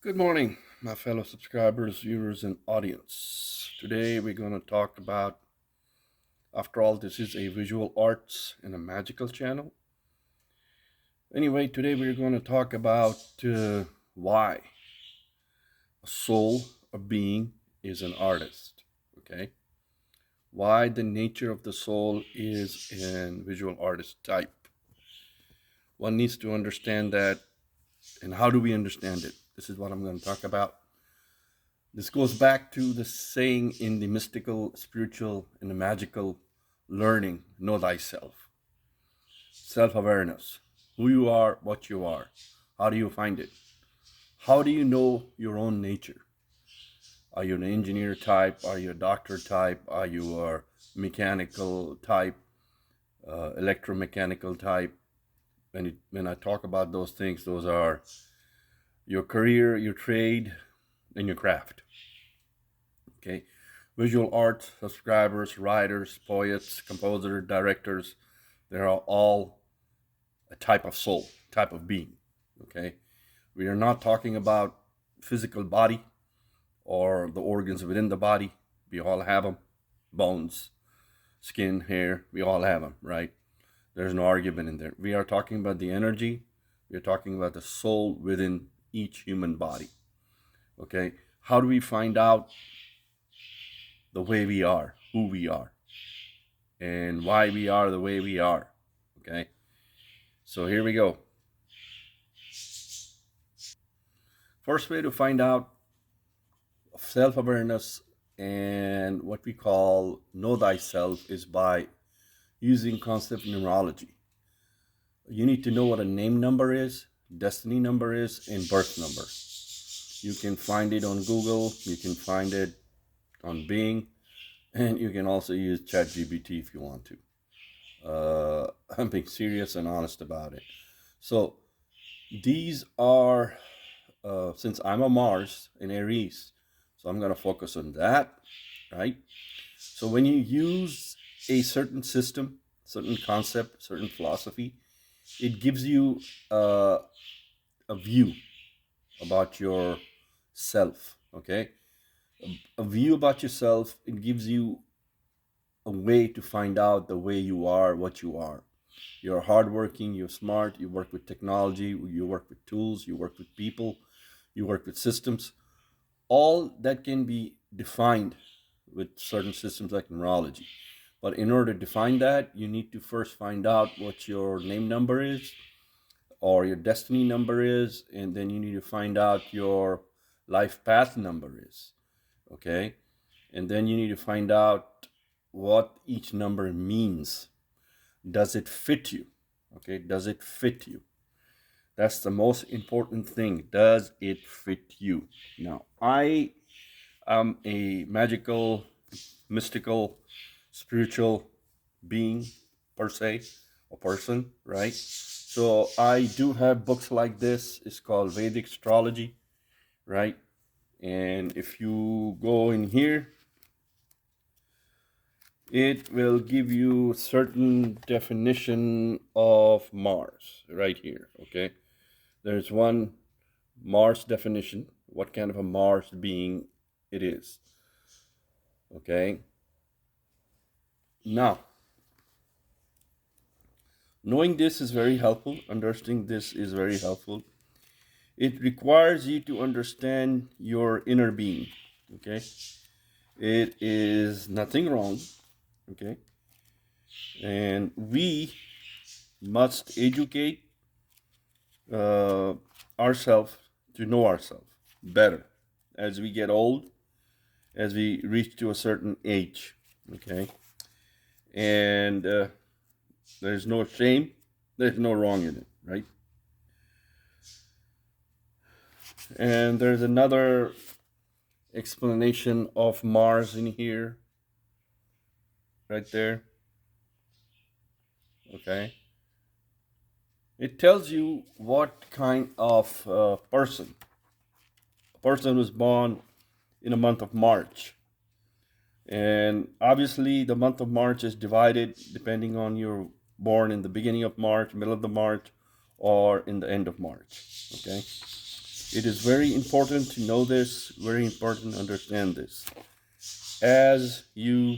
Good morning, my fellow subscribers, viewers, and audience. Today we're going to talk about, after all, this is a visual arts and a magical channel. Anyway, today we're going to talk about why a soul, a being, is an artist. Okay? Why the nature of the soul is an visual artist type. One needs to understand that, and how do we understand it? This is what I'm going to talk about. This goes back to the saying in the mystical, spiritual, and the magical learning, know thyself. Self-awareness. Who you are, what you are. How do you find it? How do you know your own nature? Are you an engineer type? Are you a doctor type? Are you a mechanical type? Electromechanical type? When I talk about those things, those are your career, your trade, and your craft. Okay, visual art subscribers, writers, poets, composers, directors, they are all a type of soul, type of being. Okay, we are not talking about physical body or the organs within the body. We all have them, bones, skin, hair, we all have them, right? There's no argument in there. We are talking about the energy. We are talking about the soul within each human body. Okay, how do we find out the way we are, who we are, and why we are the way we are? Okay, so here we go. First way to find out self-awareness and what we call know thyself is by using concept numerology. You need to know what a name number is, destiny number is, and birth number. You can find it on Google, you can find it on Bing, and you can also use ChatGPT if you want to. I'm being serious and honest about it. So these are, since I'm a Mars in Aries, so I'm going to focus on that, right? So when you use a certain system, certain concept, certain philosophy, it gives you a view about yourself, okay? A view about yourself. It gives you a way to find out the way you are, what you are. You're hardworking, you're smart, you work with technology, you work with tools, you work with people, you work with systems. All that can be defined with certain systems like numerology. But in order to define that, you need to first find out what your name number is or your destiny number is, and then you need to find out your life path number is, okay? And then you need to find out what each number means. Does it fit you? Okay, does it fit you? That's the most important thing. Does it fit you? Now, I am a magical, mystical, spiritual being per se, a person, right? So I do have books like this. It's called Vedic astrology, right? And if you go in here, it will give you certain definition of Mars right here, okay? There's one Mars definition, what kind of a Mars being it is, okay? Now, knowing this is very helpful, understanding this is very helpful. It requires you to understand your inner being, okay? It is nothing wrong, okay? And we must educate ourselves to know ourselves better as we get old, as we reach to a certain age, okay? And there's no shame, there's no wrong in it, right? And there's another explanation of Mars in here, right there, okay? It tells you what kind of person. A person was born in the month of March. And obviously the month of March is divided depending on you're born in the beginning of March, middle of the March, or in the end of March, okay? It is very important to know this, very important to understand this. As you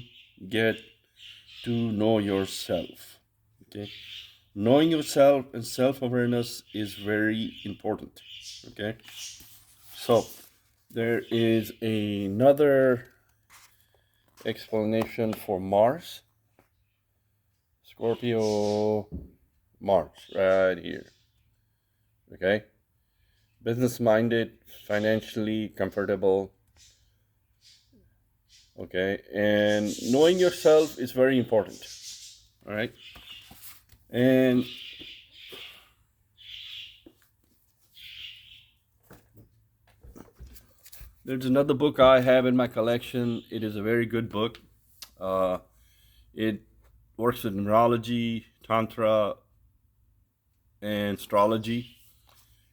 get to know yourself, okay? Knowing yourself and self-awareness is very important, okay? So there is another explanation for Mars. Scorpio, Mars, right here, okay? Business-minded, financially comfortable, okay? And knowing yourself is very important, all right? And there's another book I have in my collection. It is a very good book. It works with numerology, tantra, and astrology.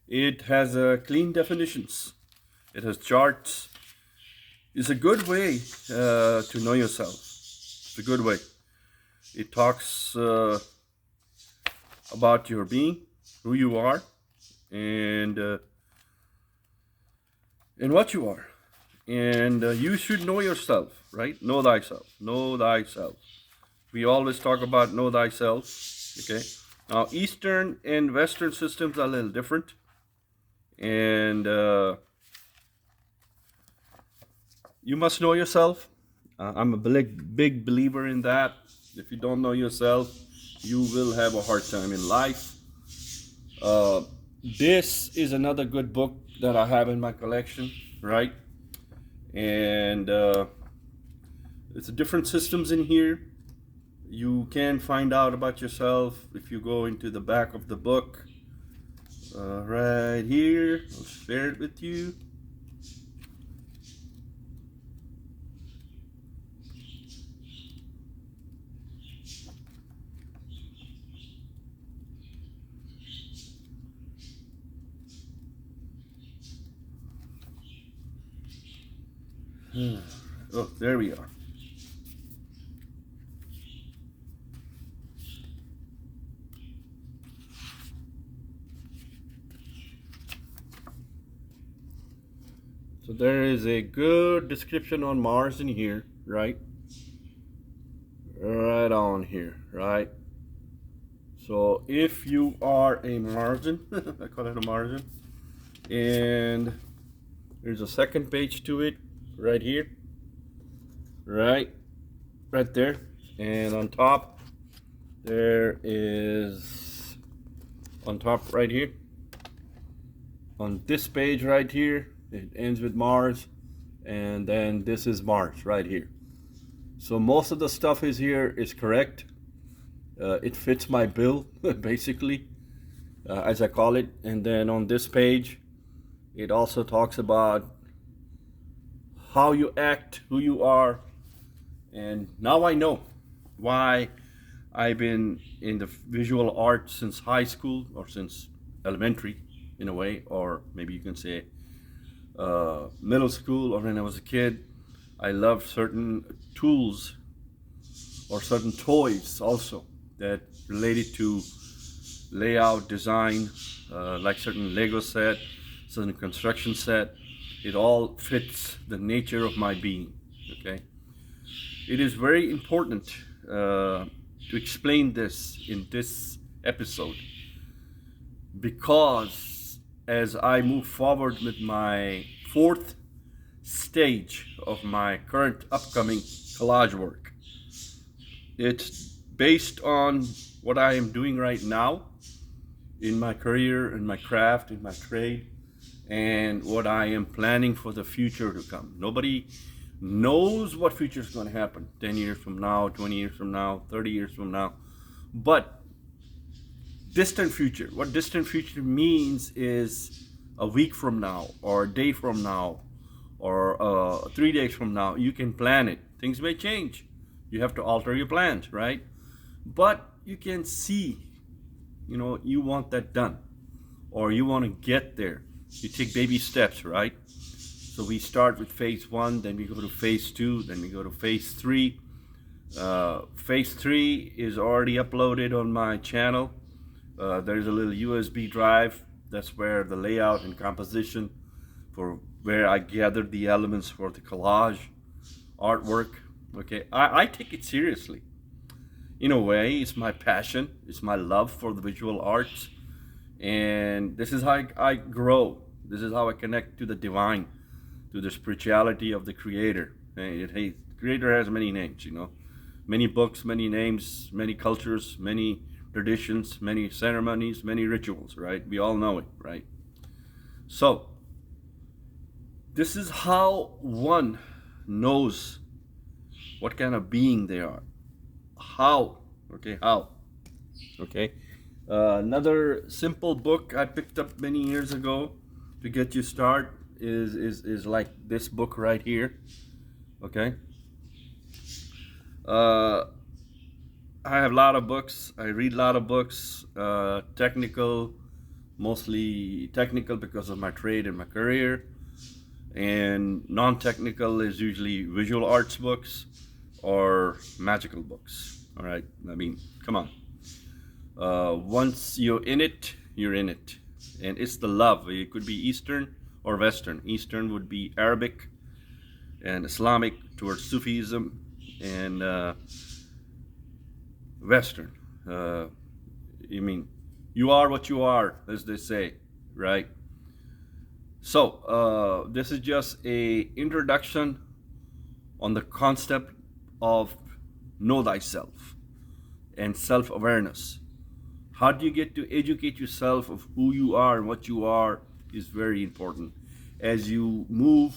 It has clean definitions. It has charts. It's a good way to know yourself. It's a good way. It talks about your being, who you are, and what you are. And you should know yourself, right? Know thyself. Know thyself. We always talk about know thyself, okay? Now, Eastern and Western systems are a little different. And you must know yourself. I'm a big believer in that. If you don't know yourself, you will have a hard time in life. This is another good book that I have in my collection, right? And it's different systems in here. You can find out about yourself if you go into the back of the book. Right here, I'll share it with you. Oh, there we are. So there is a good description on Mars in here, right? Right on here, right? So if you are a Martian, I call it a Martian, and there's a second page to it, right here, right there, and on top there is, on top right here, on this page right here, it ends with Mars, and then this is Mars right here. So most of the stuff is here is correct. It fits my bill, basically, as I call it. And then on this page, it also talks about how you act, who you are. And now I know why I've been in the visual arts since high school, or since elementary in a way, or maybe you can say middle school, or when I was a kid. I loved certain tools or certain toys also that related to layout, design, like certain Lego set, certain construction set. It all fits the nature of my being, okay? It is very important to explain this in this episode, because as I move forward with my fourth stage of my current upcoming collage work, it's based on what I am doing right now in my career, in my craft, in my trade, and what I am planning for the future to come. Nobody knows what future is going to happen 10 years from now, 20 years from now, 30 years from now. But distant future, what distant future means is a week from now, or a day from now, or 3 days from now. You can plan it. Things may change. You have to alter your plans, right? But you can see, you want that done, or you want to get there. You take baby steps, right? So we start with phase 1, then we go to phase 2, then we go to phase 3. Phase 3 is already uploaded on my channel. There's a little USB drive That's where the layout and composition, for where I gathered the elements for the collage artwork. Okay, I take it seriously. In a way, it's my passion, it's my love for the visual arts, and this is how I grow. This is how I connect to the divine, to the spirituality of the creator. Hey, the creator has many names, many books, many names, many cultures, many traditions, many ceremonies, many rituals, right? We all know it, right? So this is how one knows what kind of being they are. How? Okay. Another simple book I picked up many years ago to get you started is like this book right here. Okay. I have a lot of books. I read a lot of books. Technical, mostly technical because of my trade and my career, and non-technical is usually visual arts books or magical books. All right, I mean, come on. Once you're in it, you're in it, and it's the love. It could be Eastern or Western. Eastern would be Arabic and Islamic towards Sufism, and Western. You are what you are, as they say, right? So this is just a introduction on the concept of know thyself and self-awareness. How do you get to educate yourself of who you are and what you are is very important. As you move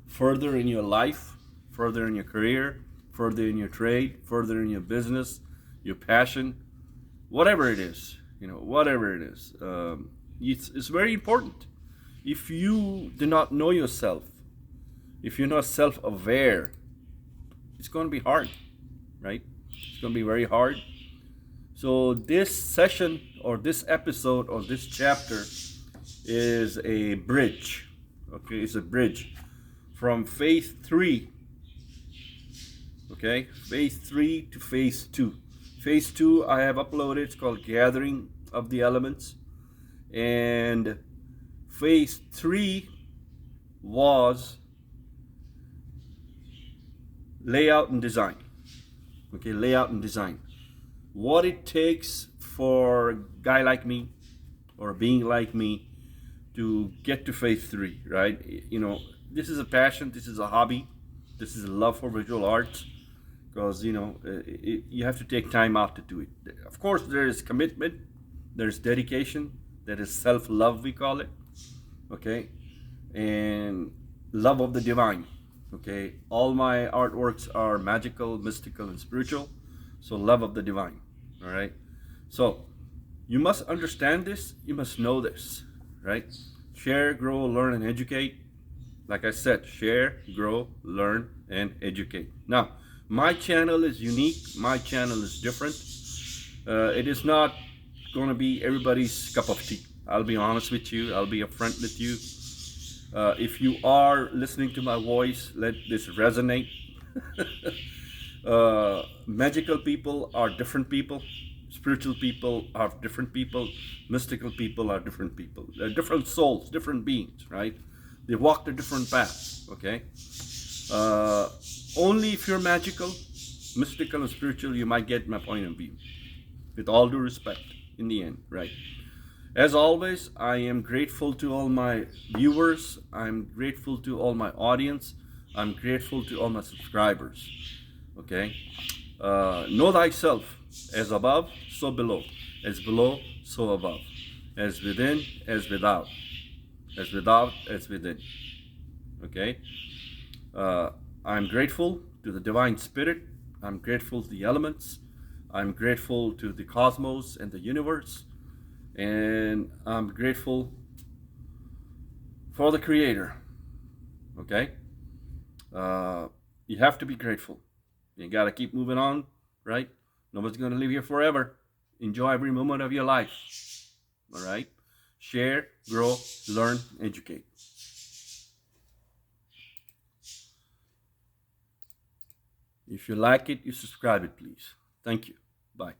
further in your life, further in your career, further in your trade, further in your business, your passion, whatever it is, it's very important. If you do not know yourself, if you're not self-aware, it's going to be hard, right? It's going to be very hard. So this session or this episode or this chapter is a bridge. Okay, it's a bridge from phase 3. Okay, phase 3 to phase 2. Phase 2 I have uploaded. It's called Gathering of the Elements. And phase 3 was layout and design. Okay, layout and design. What it takes for a guy like me or a being like me to get to phase 3, right? This is a passion, this is a hobby, this is a love for visual arts, because you have to take time out to do it. Of course, there is commitment, there's dedication, there is self-love, we call it, okay, and love of the divine. Okay, all my artworks are magical, mystical, and spiritual. So love of the divine. All right. So you must understand this. You must know this, right? Share, grow, learn, and educate. Like I said, share, grow, learn, and educate. Now, my channel is unique. My channel is different. It is not going to be everybody's cup of tea. I'll be honest with you. I'll be upfront with you. If you are listening to my voice, let this resonate. Magical people are different people. Spiritual people are different people. Mystical people are different people. They're different souls, different beings, right? They walk the different paths, okay? Only if you're magical, mystical, and spiritual, you might get my point of view. With all due respect, in the end, right? As always, I am grateful to all my viewers. I'm grateful to all my audience. I'm grateful to all my subscribers. Okay? Know thyself, as above, so below. As below, so above. As within, as without. As without, as within. Okay? I'm grateful to the Divine Spirit. I'm grateful to the elements. I'm grateful to the cosmos and the universe. And I'm grateful for the Creator. Okay? You have to be grateful. You got to keep moving on, right? Nobody's going to live here forever. Enjoy every moment of your life. All right? Share, grow, learn, educate. If you like it, you subscribe it, please. Thank you. Bye.